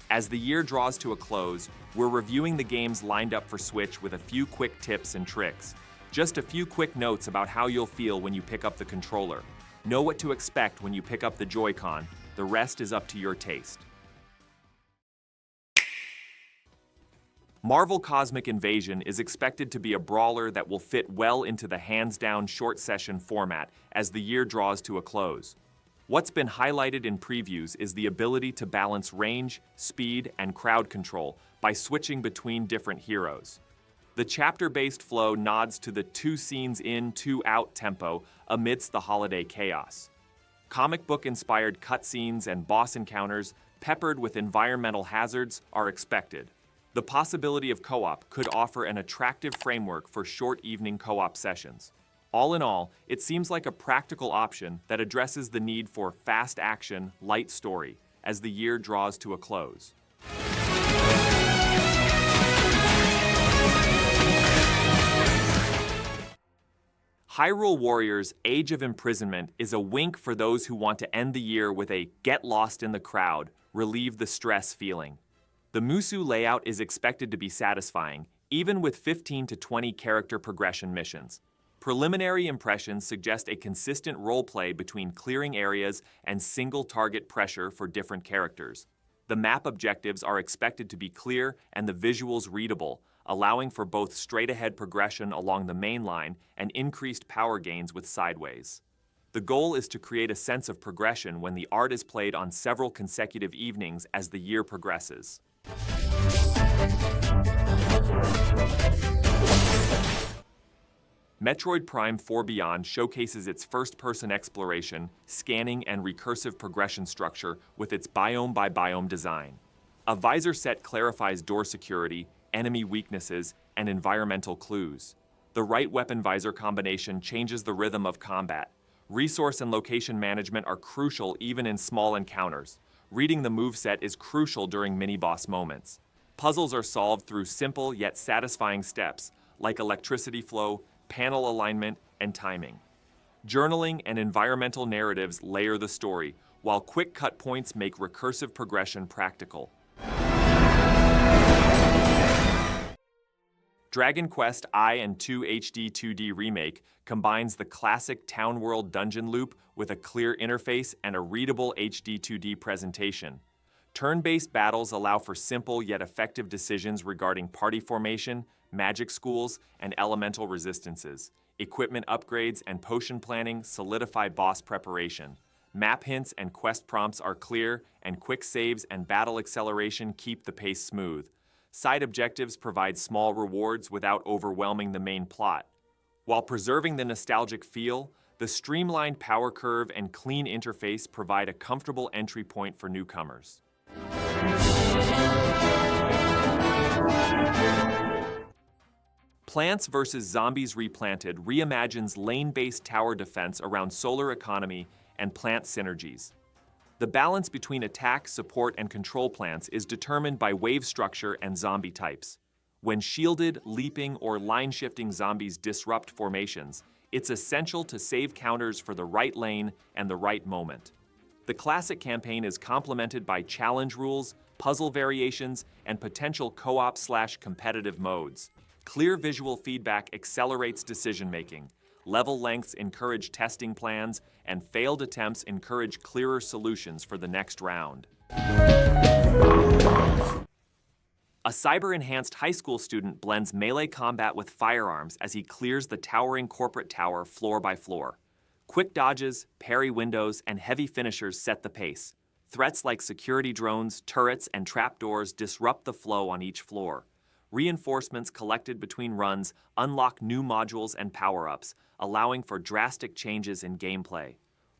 As the year draws to a close, we're reviewing the games lined up for Switch with a few quick tips and tricks. Just a few quick notes about how you'll feel when you pick up the controller. Know what to expect when you pick up the Joy-Con. The rest is up to your taste. Marvel Cosmic Invasion is expected to be a brawler that will fit well into the hands-down short session format as the year draws to a close. What's been highlighted in previews is the ability to balance range, speed, and crowd control by switching between different heroes. The chapter-based flow nods to the 2 scenes in, 2 out tempo amidst the holiday chaos. Comic book-inspired cutscenes and boss encounters peppered with environmental hazards are expected. The possibility of co-op could offer an attractive framework for short evening co-op sessions. All in all, it seems like a practical option that addresses the need for fast action, light story as the year draws to a close. Hyrule Warriors: Age of Imprisonment is a wink for those who want to end the year with a get lost in the crowd, relieve the stress feeling. The Musu layout is expected to be satisfying, even with 15 to 20 character progression missions. Preliminary impressions suggest a consistent roleplay between clearing areas and single target pressure for different characters. The map objectives are expected to be clear and the visuals readable, allowing for both straight-ahead progression along the main line and increased power gains with sideways. The goal is to create a sense of progression when the art is played on several consecutive evenings as the year progresses. Metroid Prime 4 Beyond showcases its first-person exploration, scanning, and recursive progression structure with its biome-by-biome design. A visor set clarifies door security, enemy weaknesses, and environmental clues. The right weapon-visor combination changes the rhythm of combat. Resource and location management are crucial even in small encounters. Reading the moveset is crucial during mini-boss moments. Puzzles are solved through simple yet satisfying steps, like electricity flow, panel alignment, and timing. Journaling and environmental narratives layer the story, while quick cut points make recursive progression practical. Dragon Quest I and II HD 2D Remake combines the classic town world dungeon loop with a clear interface and a readable HD 2D presentation. Turn-based battles allow for simple yet effective decisions regarding party formation, magic schools, and elemental resistances. Equipment upgrades and potion planning solidify boss preparation. Map hints and quest prompts are clear, and quick saves and battle acceleration keep the pace smooth. Side objectives provide small rewards without overwhelming the main plot. While preserving the nostalgic feel, the streamlined power curve and clean interface provide a comfortable entry point for newcomers. Plants vs. Zombies Replanted reimagines lane-based tower defense around solar economy and plant synergies. The balance between attack, support, and control plants is determined by wave structure and zombie types. When shielded, leaping, or line-shifting zombies disrupt formations, it's essential to save counters for the right lane and the right moment. The classic campaign is complemented by challenge rules, puzzle variations, and potential co-op/competitive modes. Clear visual feedback accelerates decision-making. Level lengths encourage testing plans, and failed attempts encourage clearer solutions for the next round. A cyber-enhanced high school student blends melee combat with firearms as he clears the towering corporate tower floor by floor. Quick dodges, parry windows, and heavy finishers set the pace. Threats like security drones, turrets, and trapdoors disrupt the flow on each floor. Reinforcements collected between runs unlock new modules and power-ups, allowing for drastic changes in gameplay.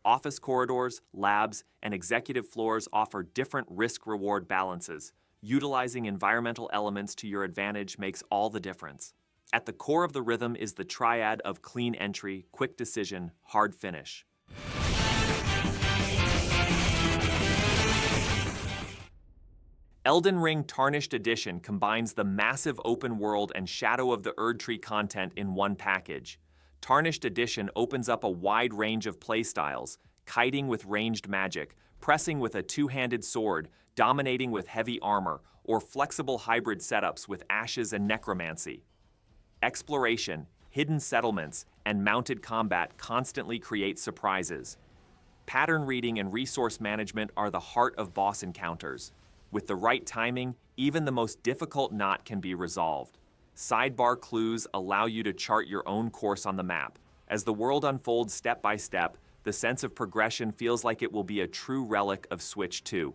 Office corridors, labs, and executive floors offer different risk-reward balances. Utilizing environmental elements to your advantage makes all the difference. At the core of the rhythm is the triad of clean entry, quick decision, hard finish. Elden Ring Tarnished Edition combines the massive open world and Shadow of the Erdtree content in one package. Tarnished Edition opens up a wide range of playstyles, kiting with ranged magic, pressing with a two-handed sword, dominating with heavy armor, or flexible hybrid setups with ashes and necromancy. Exploration, hidden settlements, and mounted combat constantly create surprises. Pattern reading and resource management are the heart of boss encounters. With the right timing, even the most difficult knot can be resolved. Sidebar clues allow you to chart your own course on the map. As the world unfolds step by step, the sense of progression feels like it will be a true relic of Switch 2.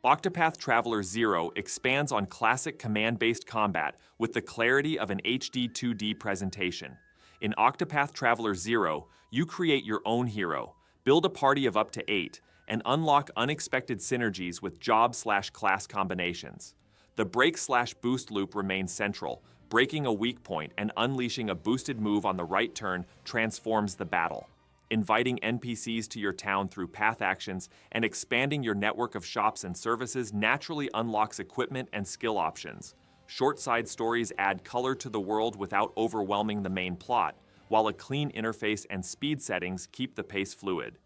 Octopath Traveler 0 expands on classic command-based combat with the clarity of an HD 2D presentation. In Octopath Traveler 0, you create your own hero, build a party of up to 8, and unlock unexpected synergies with job/class combinations. The break/boost loop remains central. Breaking a weak point and unleashing a boosted move on the right turn transforms the battle. Inviting NPCs to your town through path actions and expanding your network of shops and services naturally unlocks equipment and skill options. Short side stories add color to the world without overwhelming the main plot, while a clean interface and speed settings keep the pace fluid.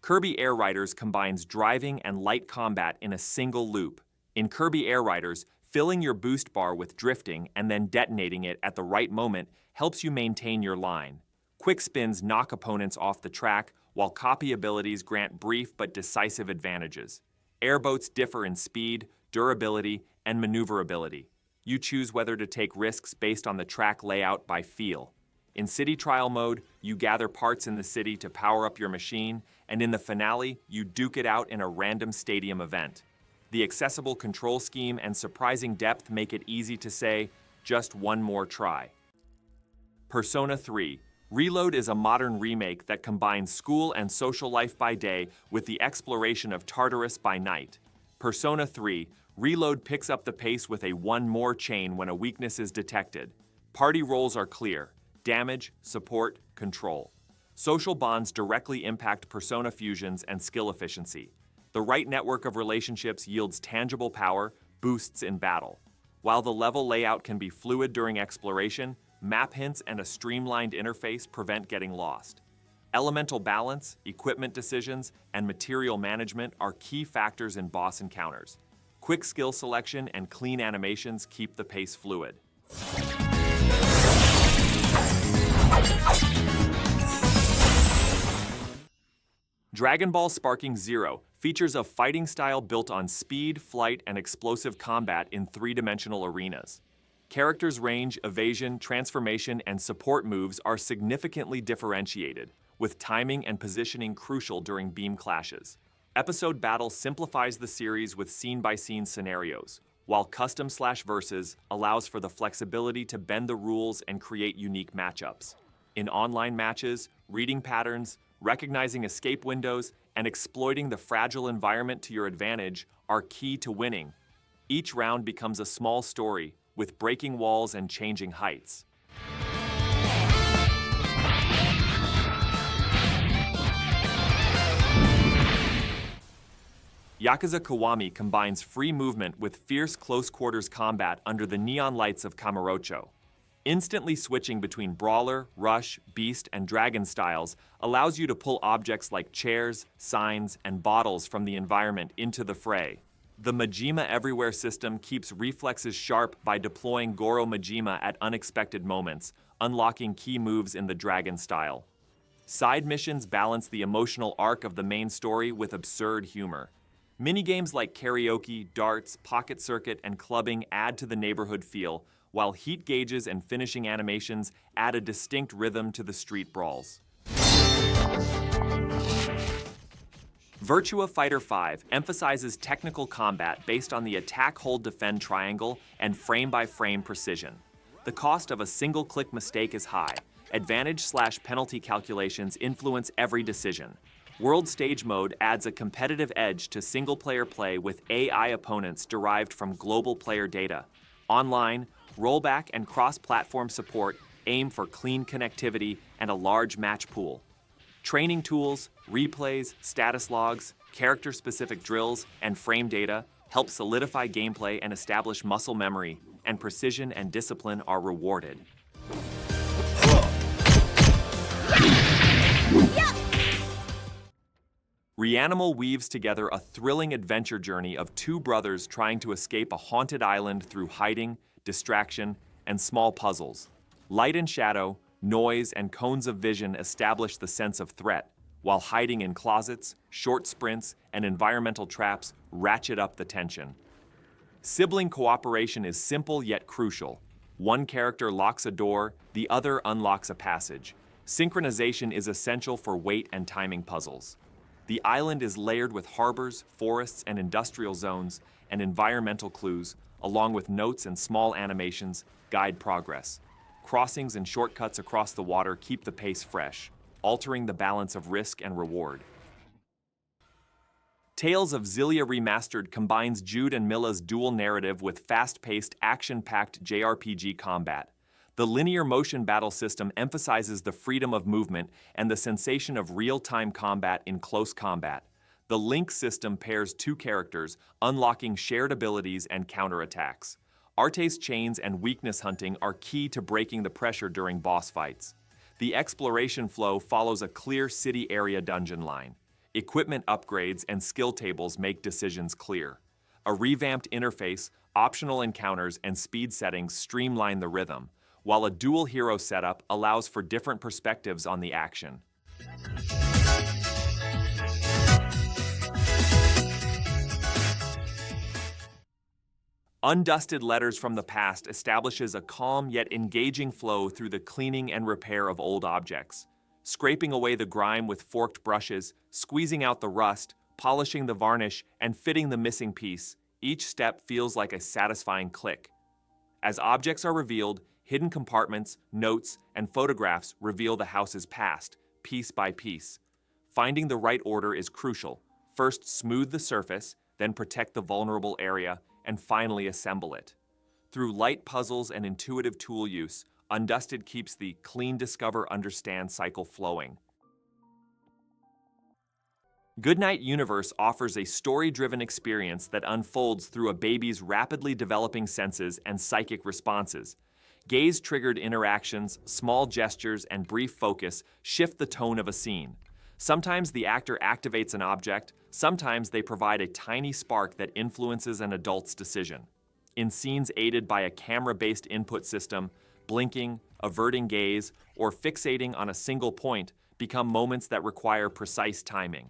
Kirby Air Riders combines driving and light combat in a single loop. In Kirby Air Riders, filling your boost bar with drifting and then detonating it at the right moment helps you maintain your line. Quick spins knock opponents off the track, while copy abilities grant brief but decisive advantages. Airboats differ in speed, durability, and maneuverability. You choose whether to take risks based on the track layout by feel. In City Trial mode, you gather parts in the city to power up your machine, and in the finale, you duke it out in a random stadium event. The accessible control scheme and surprising depth make it easy to say, just one more try. Persona 3. Reload is a modern remake that combines school and social life by day with the exploration of Tartarus by night. Persona 3. Reload picks up the pace with a one more chain when a weakness is detected. Party roles are clear: damage, support, control. Social bonds directly impact persona fusions and skill efficiency. The right network of relationships yields tangible power, boosts in battle. While the level layout can be fluid during exploration, map hints and a streamlined interface prevent getting lost. Elemental balance, equipment decisions, and material management are key factors in boss encounters. Quick skill selection and clean animations keep the pace fluid. Dragon Ball Sparking Zero features a fighting style built on speed, flight, and explosive combat in three-dimensional arenas. Characters' range, evasion, transformation, and support moves are significantly differentiated, with timing and positioning crucial during beam clashes. Episode Battle simplifies the series with scene-by-scene scenarios, while Custom/Versus allows for the flexibility to bend the rules and create unique matchups. In online matches, reading patterns, recognizing escape windows, and exploiting the fragile environment to your advantage are key to winning. Each round becomes a small story, with breaking walls and changing heights. Yakuza Kiwami combines free movement with fierce close-quarters combat under the neon lights of Kamurocho. Instantly switching between Brawler, Rush, Beast, and Dragon styles allows you to pull objects like chairs, signs, and bottles from the environment into the fray. The Majima Everywhere system keeps reflexes sharp by deploying Goro Majima at unexpected moments, unlocking key moves in the Dragon style. Side missions balance the emotional arc of the main story with absurd humor. Minigames like karaoke, darts, pocket circuit, and clubbing add to the neighborhood feel, while heat gauges and finishing animations add a distinct rhythm to the street brawls. Virtua Fighter 5 emphasizes technical combat based on the attack-hold-defend triangle and frame-by-frame precision. The cost of a single-click mistake is high. Advantage/penalty calculations influence every decision. World Stage Mode adds a competitive edge to single-player play with AI opponents derived from global player data. Online, rollback and cross-platform support aim for clean connectivity and a large match pool. Training tools, replays, status logs, character-specific drills, and frame data help solidify gameplay and establish muscle memory, and precision and discipline are rewarded. Reanimal weaves together a thrilling adventure journey of two brothers trying to escape a haunted island through hiding, distraction, and small puzzles. Light and shadow, noise, and cones of vision establish the sense of threat, while hiding in closets, short sprints, and environmental traps ratchet up the tension. Sibling cooperation is simple yet crucial. One character locks a door, the other unlocks a passage. Synchronization is essential for weight and timing puzzles. The island is layered with harbors, forests, and industrial zones, and environmental clues, along with notes and small animations, guide progress. Crossings and shortcuts across the water keep the pace fresh, altering the balance of risk and reward. Tales of Xillia Remastered combines Jude and Milla's dual narrative with fast-paced, action-packed JRPG combat. The linear motion battle system emphasizes the freedom of movement and the sensation of real-time combat in close combat. The Link system pairs two characters, unlocking shared abilities and counterattacks. Arte's chains and weakness hunting are key to breaking the pressure during boss fights. The exploration flow follows a clear city area dungeon line. Equipment upgrades and skill tables make decisions clear. A revamped interface, optional encounters, and speed settings streamline the rhythm, while a dual hero setup allows for different perspectives on the action. Undusted Letters from the Past establishes a calm yet engaging flow through the cleaning and repair of old objects. Scraping away the grime with forked brushes, squeezing out the rust, polishing the varnish, and fitting the missing piece, each step feels like a satisfying click. As objects are revealed, hidden compartments, notes, and photographs reveal the house's past, piece by piece. Finding the right order is crucial. First, smooth the surface, then protect the vulnerable area, and finally assemble it. Through light puzzles and intuitive tool use, Undusted keeps the clean, discover, understand cycle flowing. Goodnight Universe offers a story-driven experience that unfolds through a baby's rapidly developing senses and psychic responses. Gaze-triggered interactions, small gestures, and brief focus shift the tone of a scene. Sometimes the actor activates an object, sometimes they provide a tiny spark that influences an adult's decision. In scenes aided by a camera-based input system, blinking, averting gaze, or fixating on a single point become moments that require precise timing.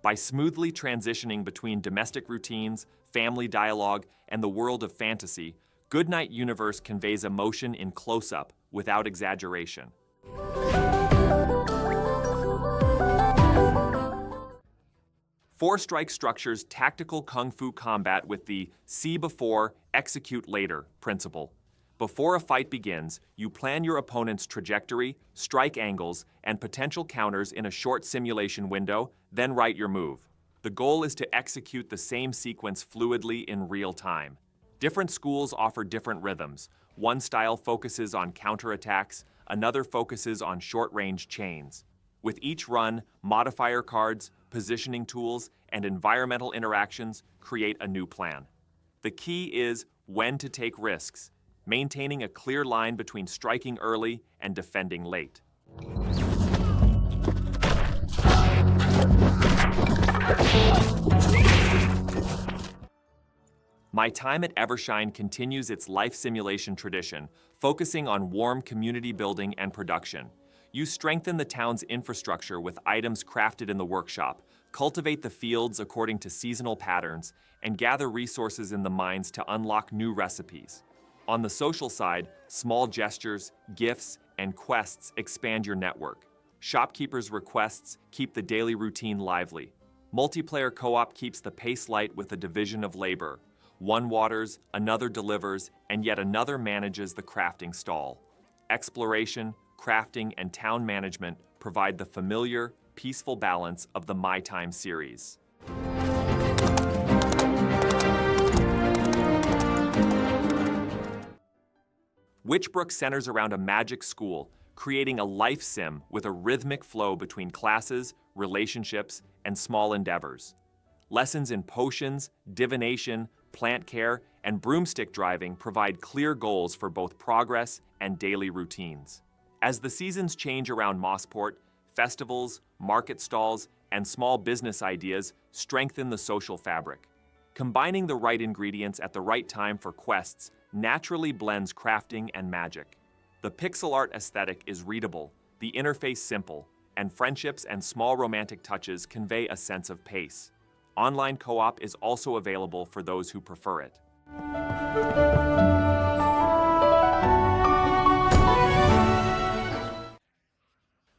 By smoothly transitioning between domestic routines, family dialogue, and the world of fantasy, Goodnight Universe conveys emotion in close-up without exaggeration. Forestrike structures tactical kung fu combat with the see before, execute later principle. Before a fight begins, you plan your opponent's trajectory, strike angles, and potential counters in a short simulation window, then write your move. The goal is to execute the same sequence fluidly in real time. Different schools offer different rhythms. One style focuses on counterattacks, another focuses on short-range chains. With each run, modifier cards, positioning tools, and environmental interactions create a new plan. The key is when to take risks, maintaining a clear line between striking early and defending late. My time at Evershine continues its life simulation tradition, focusing on warm community building and production. You strengthen the town's infrastructure with items crafted in the workshop, cultivate the fields according to seasonal patterns, and gather resources in the mines to unlock new recipes. On the social side, small gestures, gifts, and quests expand your network. Shopkeepers' requests keep the daily routine lively. Multiplayer co-op keeps the pace light with a division of labor. One waters, another delivers, and yet another manages the crafting stall. Exploration, crafting, and town management provide the familiar, peaceful balance of the My Time series. Witchbrook centers around a magic school, creating a life sim with a rhythmic flow between classes, relationships, and small endeavors. Lessons in potions, divination, plant care, and broomstick driving provide clear goals for both progress and daily routines. As the seasons change around Mossport, festivals, market stalls, and small business ideas strengthen the social fabric. Combining the right ingredients at the right time for quests naturally blends crafting and magic. The pixel art aesthetic is readable, the interface simple, and friendships and small romantic touches convey a sense of pace. Online co-op is also available for those who prefer it.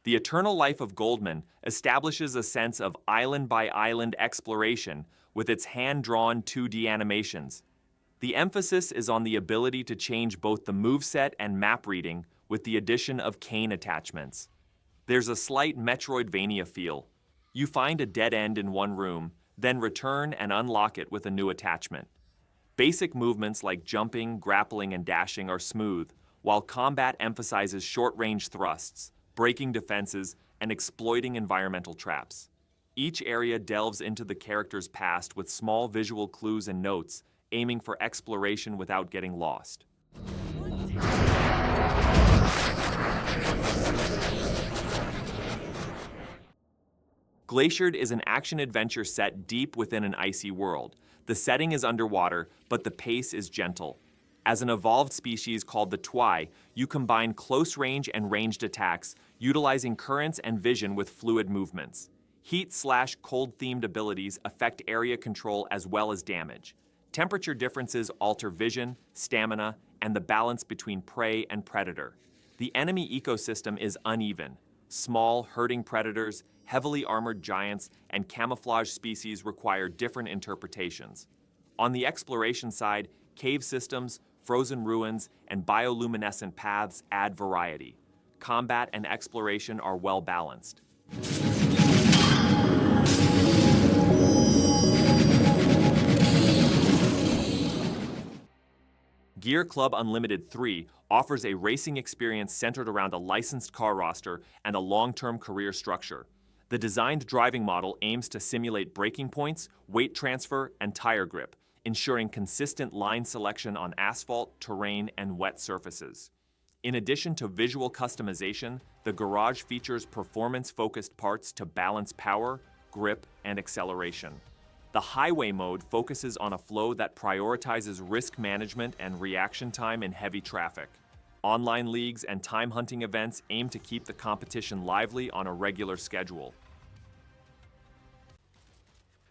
The Eternal Life of Goldman establishes a sense of island-by-island exploration with its hand-drawn 2D animations. The emphasis is on the ability to change both the moveset and map reading with the addition of cane attachments. There's a slight Metroidvania feel. You find a dead end in one room, then return and unlock it with a new attachment. Basic movements like jumping, grappling, and dashing are smooth, while combat emphasizes short-range thrusts, breaking defenses, and exploiting environmental traps. Each area delves into the character's past with small visual clues and notes, aiming for exploration without getting lost. Glaciered is an action-adventure set deep within an icy world. The setting is underwater, but the pace is gentle. As an evolved species called the Twi, you combine close-range and ranged attacks, utilizing currents and vision with fluid movements. Heat/cold-themed abilities affect area control as well as damage. Temperature differences alter vision, stamina, and the balance between prey and predator. The enemy ecosystem is uneven. Small, herding predators, heavily armored giants, and camouflage species require different interpretations. On the exploration side, cave systems, frozen ruins, and bioluminescent paths add variety. Combat and exploration are well balanced. Gear.Club Unlimited 3 offers a racing experience centered around a licensed car roster and a long-term career structure. The designed driving model aims to simulate braking points, weight transfer, and tire grip, ensuring consistent line selection on asphalt, terrain, and wet surfaces. In addition to visual customization, the garage features performance-focused parts to balance power, grip, and acceleration. The highway mode focuses on a flow that prioritizes risk management and reaction time in heavy traffic. Online leagues and time-hunting events aim to keep the competition lively on a regular schedule.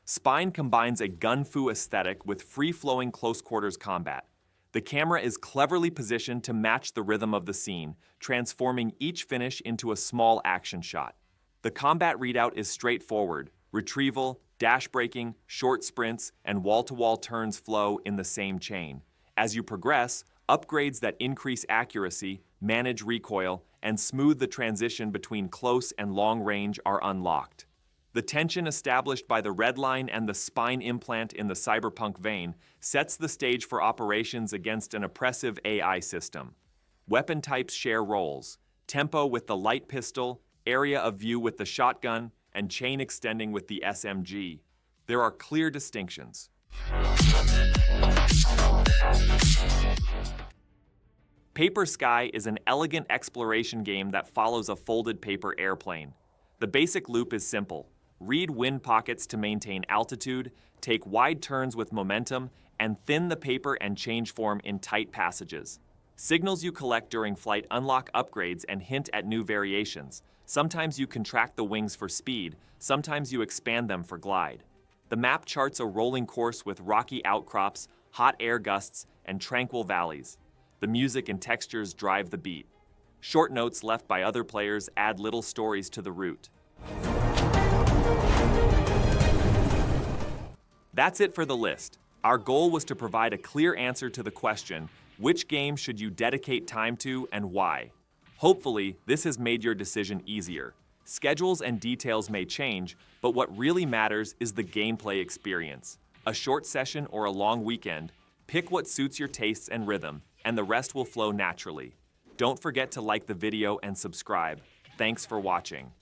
Spine combines a gun-fu aesthetic with free-flowing close-quarters combat. The camera is cleverly positioned to match the rhythm of the scene, transforming each finish into a small action shot. The combat readout is straightforward. Retrieval, dash braking, short sprints, and wall-to-wall turns flow in the same chain. As you progress, upgrades that increase accuracy, manage recoil, and smooth the transition between close and long range are unlocked. The tension established by the red line and the spine implant in the cyberpunk vein sets the stage for operations against an oppressive AI system. Weapon types share roles: tempo with the light pistol, area of view with the shotgun, and chain extending with the SMG. There are clear distinctions. Paper Sky is an elegant exploration game that follows a folded paper airplane. The basic loop is simple. Read wind pockets to maintain altitude, take wide turns with momentum, and thin the paper and change form in tight passages. Signals you collect during flight unlock upgrades and hint at new variations. Sometimes you contract the wings for speed, sometimes you expand them for glide. The map charts a rolling course with rocky outcrops, hot air gusts, and tranquil valleys. The music and textures drive the beat. Short notes left by other players add little stories to the route. That's it for the list. Our goal was to provide a clear answer to the question, which game should you dedicate time to and why? Hopefully, this has made your decision easier. Schedules and details may change, but what really matters is the gameplay experience. A short session or a long weekend, pick what suits your tastes and rhythm, and the rest will flow naturally. Don't forget to like the video and subscribe. Thanks for watching.